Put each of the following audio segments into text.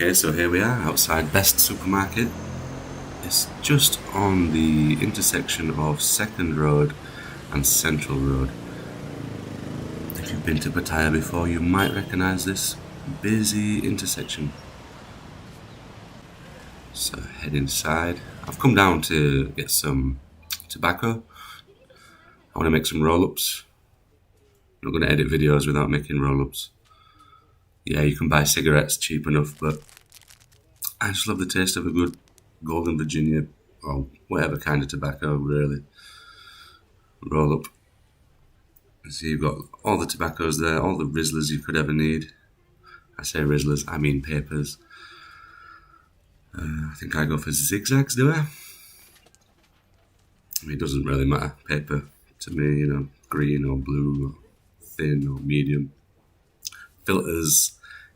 Okay, so here we are outside Best Supermarket. It's just on the intersection of 2nd Road and Central Road. If you've been to Pattaya before, you might recognise this busy intersection. So head inside. I've come down to get some tobacco. I want to make some roll-ups. I'm not going to edit videos without making roll-ups. Yeah, you can buy cigarettes cheap enough, but I just love the taste of a good Golden Virginia or whatever kind of tobacco, really. Roll up. So you've got all the tobaccos there, all the Rizzlers you could ever need. I say Rizzlers, I mean papers. I think I go for zigzags, do I? I mean, it doesn't really matter. Paper to me, green or blue or thin or medium. Filters,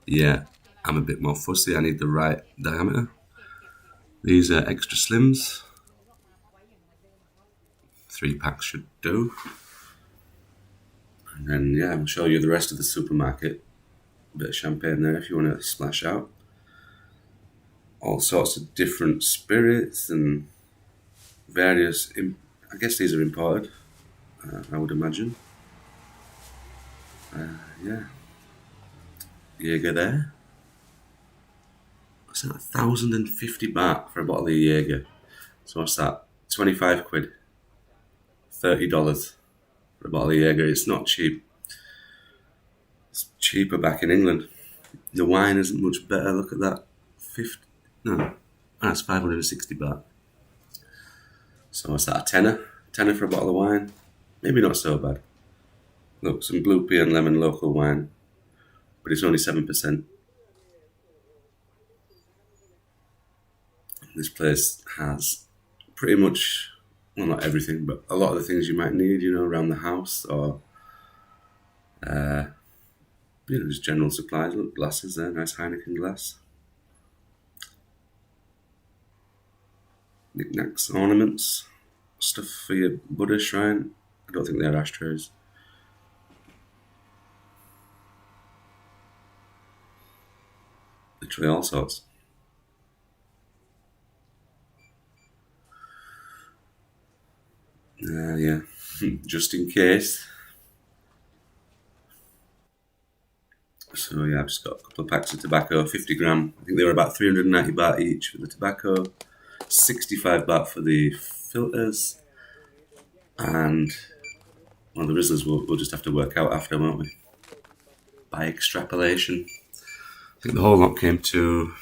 yeah, I'm a bit more fussy. I need the right diameter. These are extra slims. 3 packs should do. And then, yeah, I'll show you the rest of the supermarket. A bit of champagne there if you want to splash out. All sorts of different spirits and various, I guess these are imported, I would imagine. Yeah. Jaeger there. What's that? 1,050 baht for a bottle of Jaeger. So what's that? 25 quid. $30 for a bottle of Jaeger. It's not cheap. It's cheaper back in England. The wine isn't much better. Look at that. That's 560 baht. So what's that? A tenner? Tenner for a bottle of wine? Maybe not so bad. Look, some blue pea and lemon local wine. But it's only 7%. This place has pretty much, well, not everything, but a lot of the things you might need, around the house, or just general supplies. Look, glasses there, nice Heineken glass. Knickknacks, ornaments, stuff for your Buddha shrine. I don't think they're ashtrays. Literally all sorts. Yeah, just in case. So yeah, I've just got a couple of packs of tobacco, 50 gram. I think they were about 390 baht each for the tobacco, 65 baht for the filters, and well, the Rizzlers we'll just have to work out after, won't we? By extrapolation. I think the whole lot came to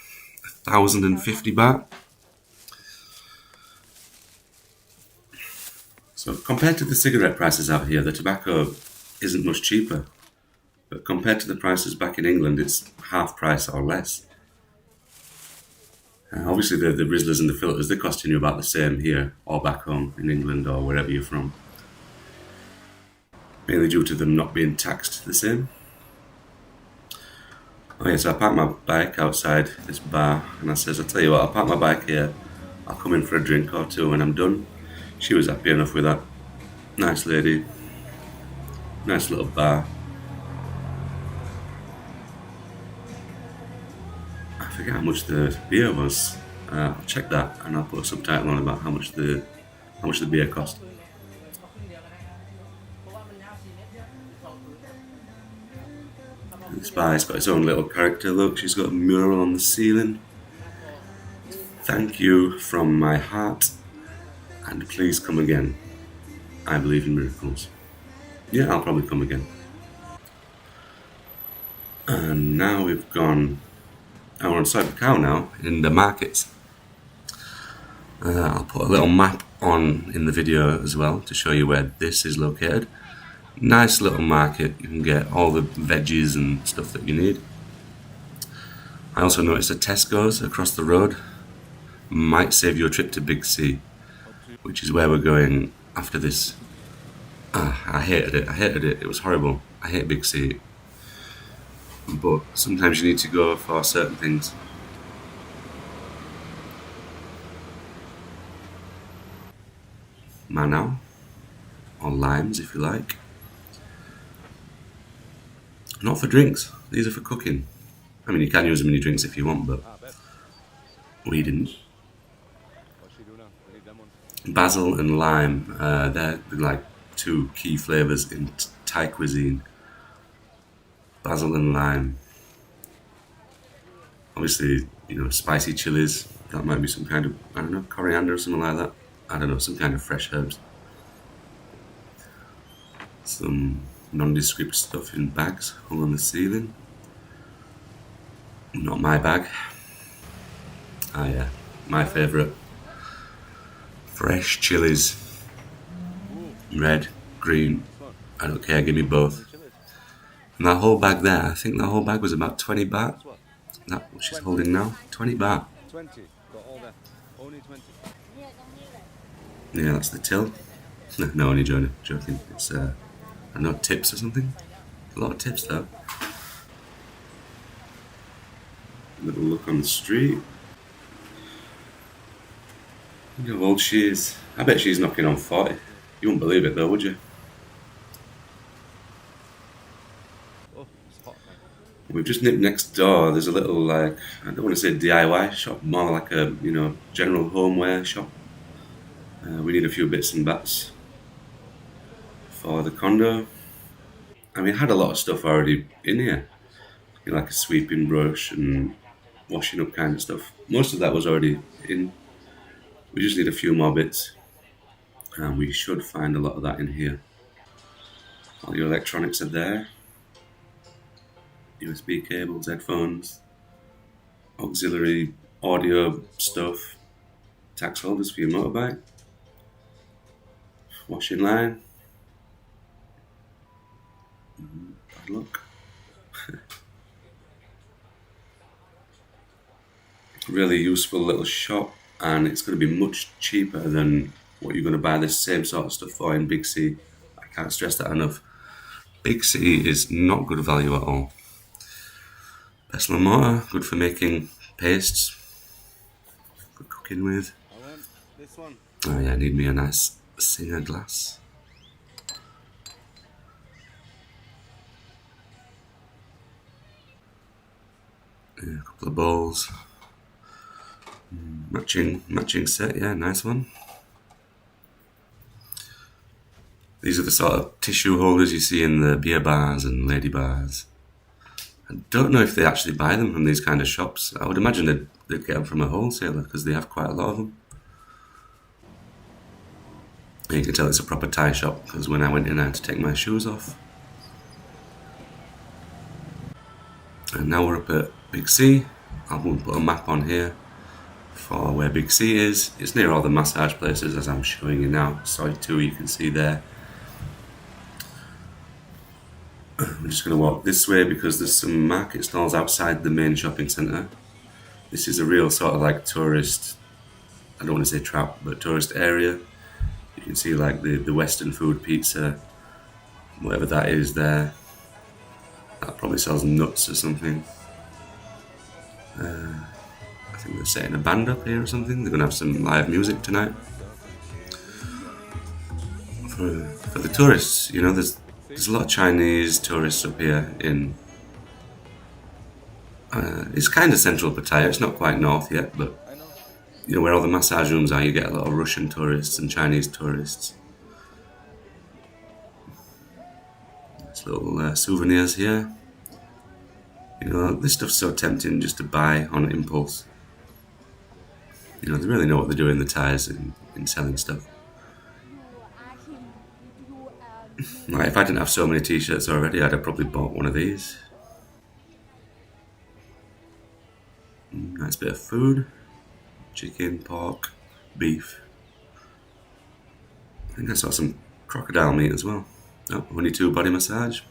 1,050 baht. So compared to the cigarette prices out here, the tobacco isn't much cheaper. But compared to the prices back in England, it's half price or less. Obviously, the Rizzlers and the filters, they're costing you about the same here or back home in England or wherever you're from. Mainly due to them not being taxed the same. Oh yeah, so I parked my bike outside this bar, and I says, I'll tell you what, I'll park my bike here. I'll come in for a drink or two when I'm done. She was happy enough with that. Nice lady. Nice little bar. I forget how much the beer was. I'll check that and I'll put a subtitle on about how much the beer cost. This bar has got its own little character. Look, she's got a mural on the ceiling. Thank you from my heart, and please come again. I believe in miracles. Yeah, I'll probably come again. And now we're on Soi Buakhao now, in the markets. I'll put a little map on in the video as well to show you where this is located. Nice little market, you can get all the veggies and stuff that you need. I also noticed a Tesco's across the road. Might save you a trip to Big C, which is where we're going after this. I hated it, it was horrible. I hate Big C. But sometimes you need to go for certain things. Manao, or limes if you like. Not for drinks, these are for cooking. I mean, you can use them in your drinks if you want, but we didn't. Basil and lime, they're like two key flavours in Thai cuisine. Basil and lime. Obviously, you know, spicy chilies. That might be some kind of, I don't know, coriander or something like that. I don't know, some kind of fresh herbs. Some nondescript stuff in bags hung on the ceiling. Not my bag. Ah yeah, my favourite. Fresh chilies. Red, green, I don't care, give me both. And that whole bag there, I think that whole bag was about 20 baht. That what she's holding now? 20 baht. 20. Got all that. Only 20. Yeah, that's the till. No, only joking. It's I don't know, tips or something. A lot of tips though. Little look on the street. Look how old she is. I bet she's knocking on 40. You wouldn't believe it though, would you? We've just nipped next door. There's a little, like, I don't want to say DIY shop, more like a, you know, general homeware shop. We need a few bits and bats for the condo. And we had a lot of stuff already in here. You know, like a sweeping brush and washing up kind of stuff. Most of that was already in. We just need a few more bits. And we should find a lot of that in here. All your electronics are there. USB cables, headphones, auxiliary audio stuff, tax holders for your motorbike, washing line, bad luck. Really useful little shop, and it's going to be much cheaper than what you're going to buy this same sort of stuff for in Big C. I can't stress that enough. Big C is not good value at all. Pestle and mortar, good for making pastes, good cooking with. I want this one. Oh yeah, I need me a nice Singer glass. Yeah, a couple of bowls. Matching set, yeah, nice one. These are the sort of tissue holders you see in the beer bars and lady bars. I don't know if they actually buy them from these kind of shops. I would imagine they'd get them from a wholesaler because they have quite a lot of them. And you can tell it's a proper Thai shop because when I went in I had to take my shoes off. And now we're up at Big C. I'll put a map on here for where Big C is. It's near all the massage places as I'm showing you now. Soi 2 you can see there. We're just going to walk this way because there's some market stalls outside the main shopping centre. This is a real sort of like tourist, I don't want to say trap, but tourist area. You can see like the Western food, pizza, whatever that is there. That probably sells nuts or something. I think they're setting a band up here or something. They're going to have some live music tonight. For the tourists, you know, there's a lot of Chinese tourists up here in... it's kind of central Pattaya, it's not quite north yet, but you know where all the massage rooms are, you get a lot of Russian tourists and Chinese tourists. There's little souvenirs here. You know, this stuff's so tempting just to buy on impulse. You know, they really know what they're doing, the Thais, in selling stuff. Like, if I didn't have so many t-shirts already, I'd have probably bought one of these. Nice bit of food. Chicken, pork, beef. I think I saw some crocodile meat as well. Oh, only 2 body massage.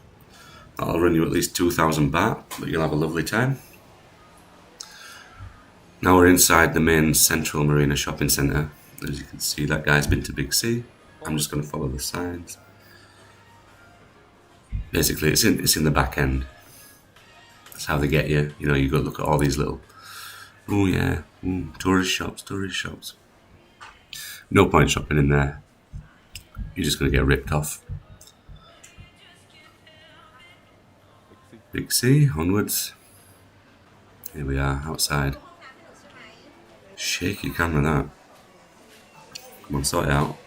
That'll run you at least 2,000 baht, but you'll have a lovely time. Now we're inside the main central marina shopping centre. As you can see, that guy's been to Big C. I'm just going to follow the signs. Basically, it's in the back end. That's how they get you. You know, you go look at all these little, oh yeah, tourist shops. No point shopping in there. You're just going to get ripped off. Big C, onwards. Here we are outside. Shaky camera that. Come on, sort it out.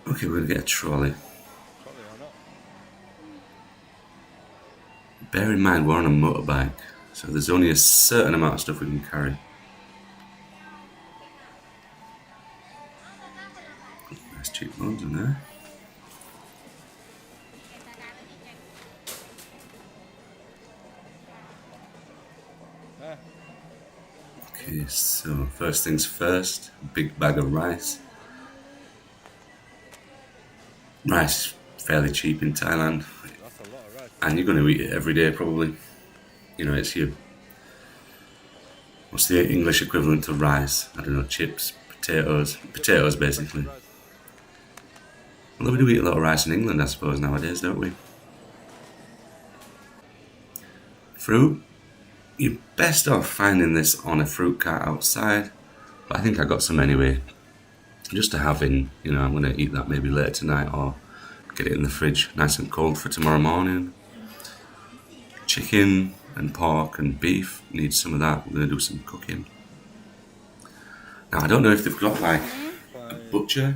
Okay, we're gonna get a trolley. Bear in mind we're on a motorbike, so there's only a certain amount of stuff we can carry. Nice cheekbones in there. Okay, so first things first, big bag of rice. Rice is fairly cheap in Thailand, and you're going to eat it every day probably. You know, it's your, what's the English equivalent to rice? I don't know, chips, potatoes basically. Although we do eat a lot of rice in England, I suppose, nowadays, don't we? Fruit. You're best off finding this on a fruit cart outside, but I think I got some anyway, just to have in, you know, I'm going to eat that maybe later tonight or get it in the fridge nice and cold for tomorrow morning. Chicken and pork and beef, need some of that, we're going to do some cooking. Now I don't know if they've got like a butcher,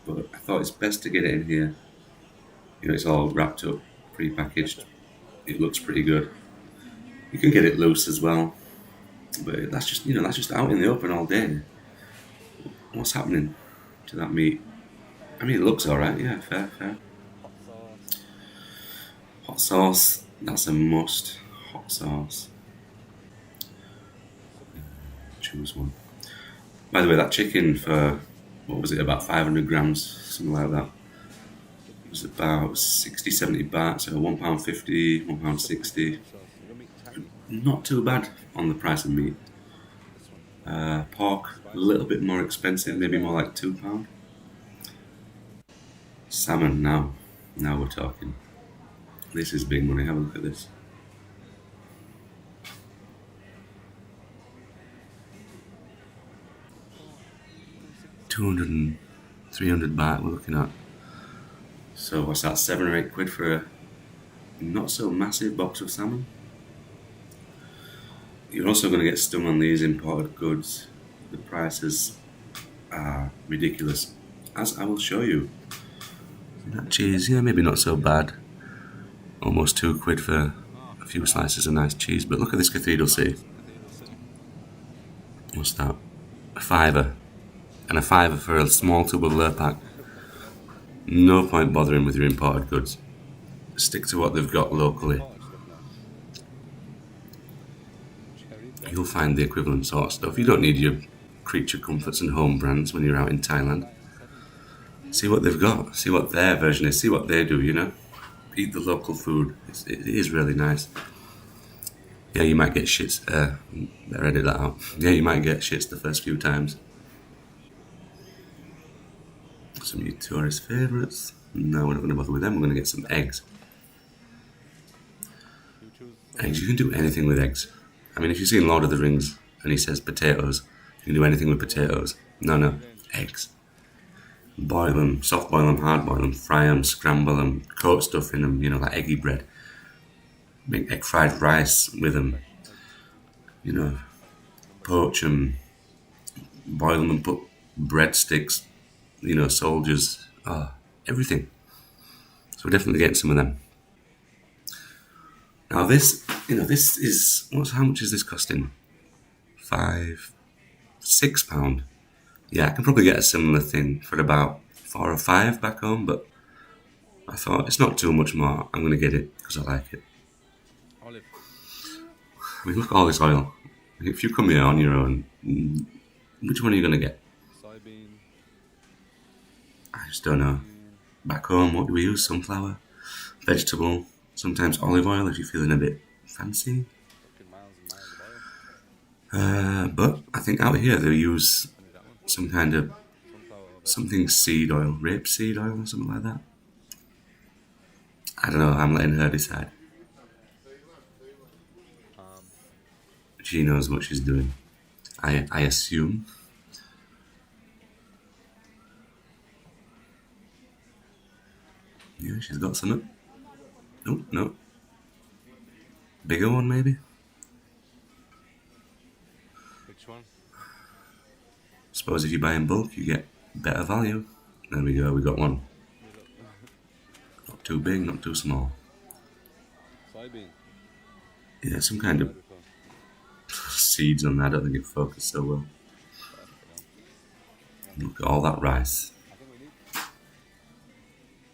but I thought it's best to get it in here. You know, it's all wrapped up, pre-packaged, it looks pretty good. You can get it loose as well, but that's just, you know, that's just out in the open all day. What's happening to that meat? I mean, it looks alright, yeah, fair. Hot sauce, that's a must. Hot sauce. Choose one. By the way, that chicken for, what was it, about 500 grams, something like that. It was about 60, 70 baht, so £1.50, £1.60. Not too bad on the price of meat. Pork, a little bit more expensive, maybe more like £2. Salmon, now we're talking. This is big money, have a look at this. £200 and £300 baht we're looking at. So what's that, 7 or 8 quid for a not so massive box of salmon? You're also going to get stung on these imported goods. The prices are ridiculous, as I will show you. That cheese, yeah, maybe not so bad. Almost 2 quid for a few slices of nice cheese, but look at this cathedral city. What's that? A £5. And a £5 for a small tube of Lurpak. No point bothering with your imported goods. Stick to what they've got locally. You'll find the equivalent sort of stuff. You don't need your creature comforts and home brands when you're out in Thailand. See what they've got. See what their version is. See what they do, you know. Eat the local food. It is really nice. Yeah, you might get shits. Better edit that out. Yeah, you might get shits the first few times. Some of your tourist favourites. No, we're not going to bother with them. We're going to get some eggs. Eggs, you can do anything with eggs. I mean, if you've seen Lord of the Rings and he says potatoes, you can do anything with potatoes. No, eggs. Boil them, soft boil them, hard boil them, fry them, scramble them, coat stuff in them, you know, like eggy bread. Make egg fried rice with them. You know, poach them, boil them and put breadsticks, you know, soldiers, everything. So we're definitely getting some of them. Now this, you know, this is, how much is this costing? £6. Yeah, I can probably get a similar thing for about 4 or 5 back home, but I thought it's not too much more. I'm going to get it because I like it. Olive. I mean, look at all this oil. If you come here on your own, which one are you going to get? Soybean. I just don't know. Back home, what do we use? Sunflower, vegetable, sometimes olive oil if you're feeling a bit fancy. But I think out here they use some kind of something seed oil, rapeseed oil or something like that. I don't know, I'm letting her decide. She knows what she's doing, I assume. Yeah, she's got some. No. bigger one maybe. Which one? Suppose if you buy in bulk, you get better value. There we go, we got one. Not too big, not too small. Soybean. Yeah, some kind of seeds on that. I don't think it focused so well. Look at all that rice.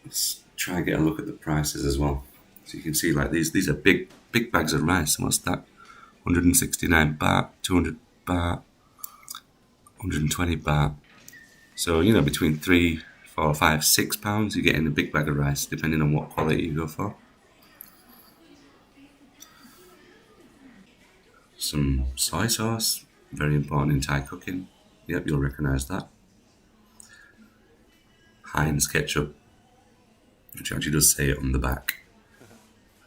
Let's try and get a look at the prices as well. So you can see, like, these are big bags of rice. What's that? 169 baht, 200 baht, 120 baht. So, you know, between 3, 4, 5, 6 pounds, you get in a big bag of rice, depending on what quality you go for. Some soy sauce, very important in Thai cooking. Yep, you'll recognise that. Heinz ketchup, which actually does say it on the back.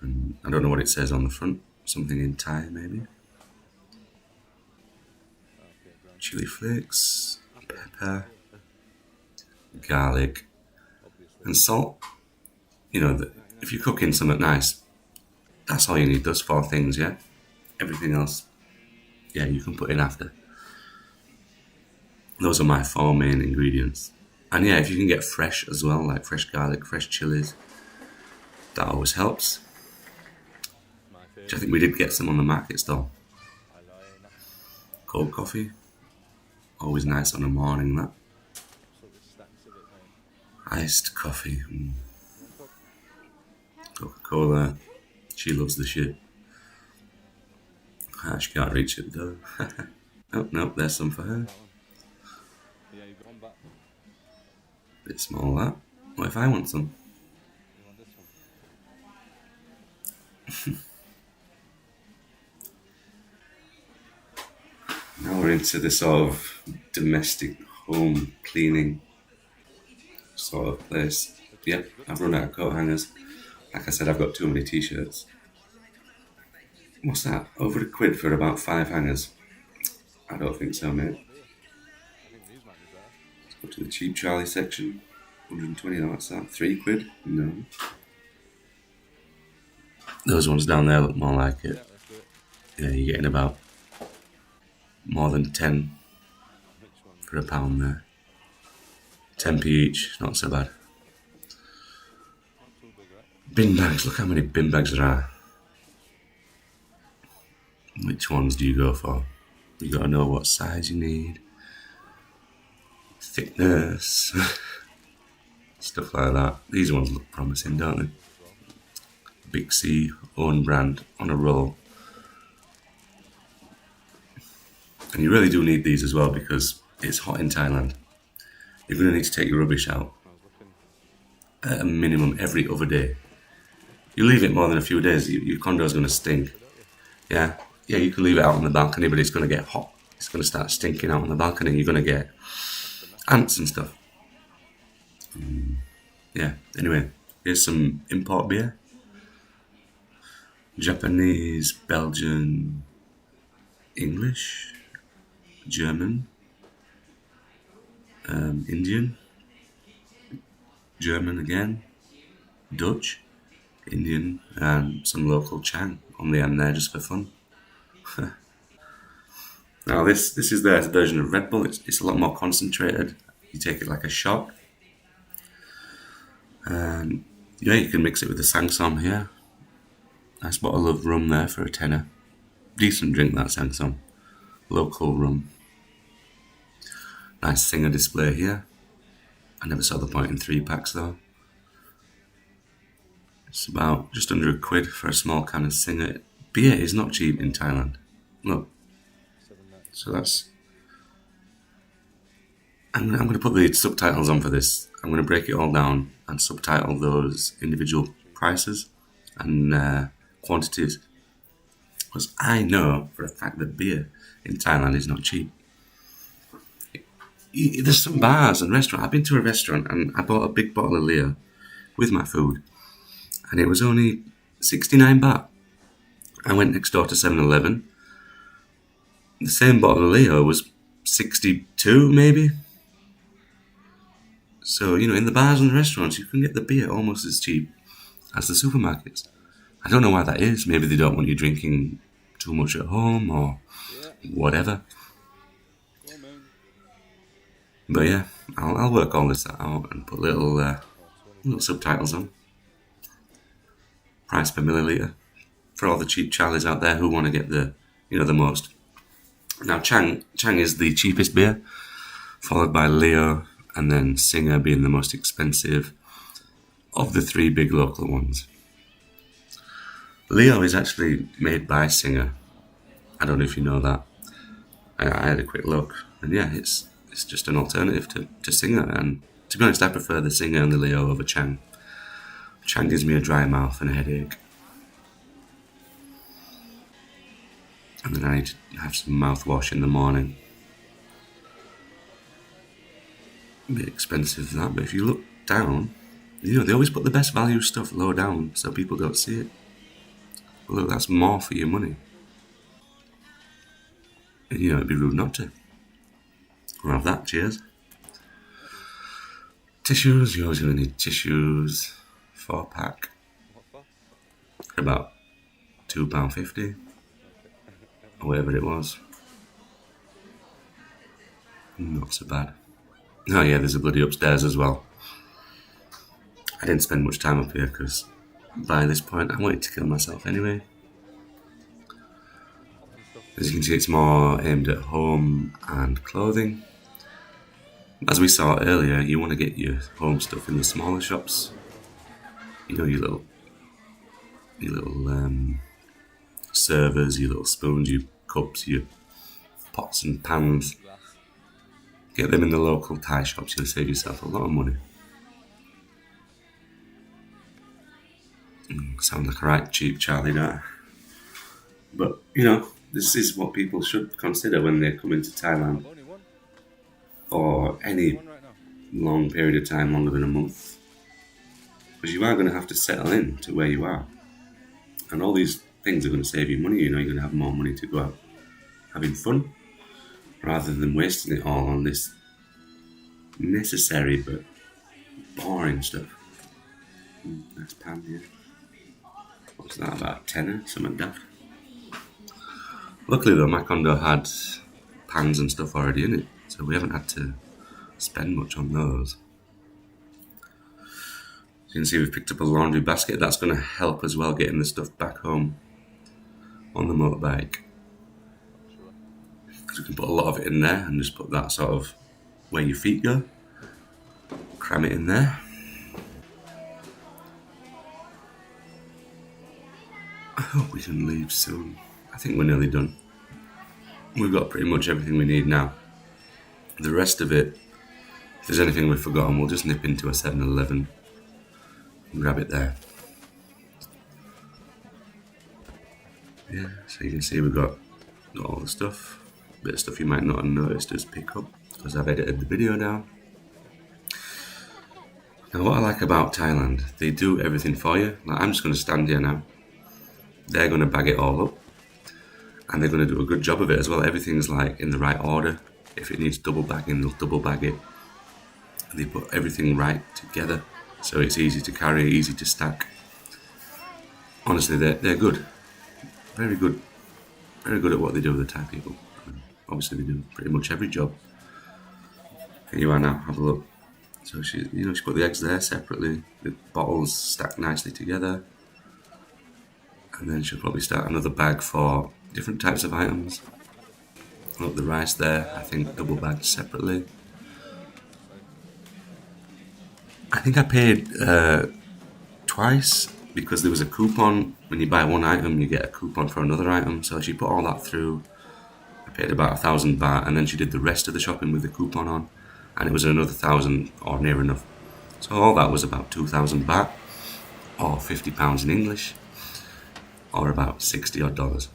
And I don't know what it says on the front. Something in Thai, maybe. Chili flakes, pepper, garlic, and salt. You know, if you're cooking something nice, that's all you need, those 4 things, yeah? Everything else, yeah, you can put in after. Those are my 4 main ingredients. And yeah, if you can get fresh as well, like fresh garlic, fresh chilies, that always helps. Which I think we did get some on the market stall. Cold coffee, always nice on a morning, that. Iced coffee. Coca-Cola, she loves the shit. She can't reach it though. Oh, no, there's some for her. Bit small, that. What if I want some? Now we're into the sort of domestic home cleaning sort of place. Yep, I've run out of coat hangers. Like I said, I've got too many t-shirts. What's that? Over £1 for about 5 hangers? I don't think so, mate. Let's go to the cheap Charlie section. 120, what's that? £3? No. Those ones down there look more like it. Yeah, you're getting about more than 10 for £1 there. 10p each, not so bad. Bin bags, look how many bin bags there are. Which ones do you go for? You gotta know what size you need, thickness, stuff like that. These ones look promising, don't they? Big C, own brand, on a roll. And you really do need these as well because it's hot in Thailand. You're going to need to take your rubbish out at a minimum every other day. You leave it more than a few days, your condo's going to stink. Yeah, you can leave it out on the balcony, but it's going to get hot. It's going to start stinking out on the balcony. You're going to get ants and stuff. Yeah, anyway, here's some import beer. Japanese, Belgian, English, German, Indian, German again, Dutch, Indian, and some local Chang on the end there just for fun. Now this is their version of Red Bull. It's a lot more concentrated. You take it like a shot. And yeah, you can mix it with the Sangsom here. Nice bottle of rum there for a tenner. Decent drink, that Sangsom. Local rum. Nice singer display here. I never saw the point in 3 packs though. It's about just under £1 for a small can of singer. Beer is not cheap in Thailand. Look. So that's... I'm going to put the subtitles on for this. I'm going to break it all down and subtitle those individual prices and quantities. Because I know for a fact that beer in Thailand is not cheap. There's some bars and restaurants. I've been to a restaurant and I bought a big bottle of Leo with my food. And it was only 69 baht. I went next door to 7-Eleven. The same bottle of Leo was 62 maybe. So, in the bars and the restaurants, you can get the beer almost as cheap as the supermarkets. I don't know why that is. Maybe they don't want you drinking too much at home or whatever. But yeah, I'll work all this out and put little subtitles on. Price per milliliter for all the cheap charlies out there who want to get the most. Now Chang is the cheapest beer, followed by Leo, and then Singer being the most expensive of the three big local ones. Leo is actually made by Singer. I don't know if you know that. I had a quick look, and yeah, it's just an alternative to Singer, and to be honest, I prefer the Singer and the Leo over Chang. Chang gives me a dry mouth and a headache. And then I need to have some mouthwash in the morning. A bit expensive that, but if you look down, they always put the best value stuff low down so people don't see it. But look, that's more for your money. And, it'd be rude not to. We'll have that, cheers. Tissues, you're always going to need tissues. 4-pack. About £2.50. Or whatever it was. Not so bad. Oh yeah, there's a bloody upstairs as well. I didn't spend much time up here because by this point I wanted to kill myself anyway. As you can see, it's more aimed at home and clothing. As we saw earlier, you want to get your home stuff in the smaller shops. Your little servers, your little spoons, your cups, your pots and pans. Get them in the local Thai shops, you'll save yourself a lot of money. Sound like a right cheap Charlie, don't I? But, this is what people should consider when they come into Thailand for any long period of time, longer than a month. Because you are going to have to settle in to where you are. And all these things are going to save you money. You're going to have more money to go out having fun rather than wasting it all on this necessary but boring stuff. Nice pan here. What's that, about a tenner? Something daft. Luckily though, my condo had pans and stuff already in it, so we haven't had to spend much on those. You can see we've picked up a laundry basket. That's going to help as well getting the stuff back home on the motorbike. Because we can put a lot of it in there and just put that sort of where your feet go. Cram it in there. I hope we can leave soon. I think we're nearly done. We've got pretty much everything we need now. The rest of it, if there's anything we've forgotten, we'll just nip into a 7-Eleven and grab it there. Yeah, so you can see we've got all the stuff. A bit of stuff you might not have noticed as pick up because I've edited the video down. Now what I like about Thailand, they do everything for you. Like, I'm just going to stand here now. They're going to bag it all up. And they're going to do a good job of it as well. Everything's like in the right order. If it needs double bagging, they'll double bag it. They put everything right together. So it's easy to carry, easy to stack. Honestly, they're good. Very good. Very good at what they do with the Thai people. Obviously they do pretty much every job. Here you are now, have a look. So she put the eggs there separately. The bottles stacked nicely together. And then she'll probably start another bag for different types of items. Look, the rice there, I think double bagged separately. I think I paid twice because there was a coupon. When you buy one item, you get a coupon for another item. So she put all that through. I paid about 1,000 baht, and then she did the rest of the shopping with the coupon on, and it was another 1,000 or near enough. So all that was about 2,000 baht, or £50 in English, or about $60 odd.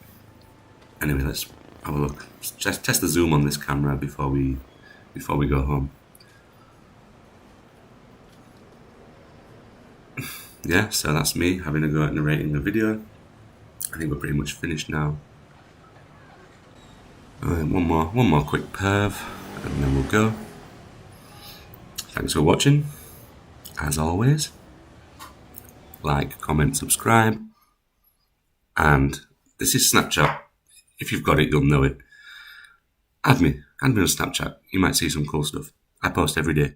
Anyway, let's have a look. Just test the zoom on this camera before we go home. Yeah, so that's me having a go at narrating the video. I think we're pretty much finished now. One more quick perv, and then we'll go. Thanks for watching. As always, like, comment, subscribe, And this is Snapchat. If you've got it, you'll know it. Add me on Snapchat. You might see some cool stuff. I post every day.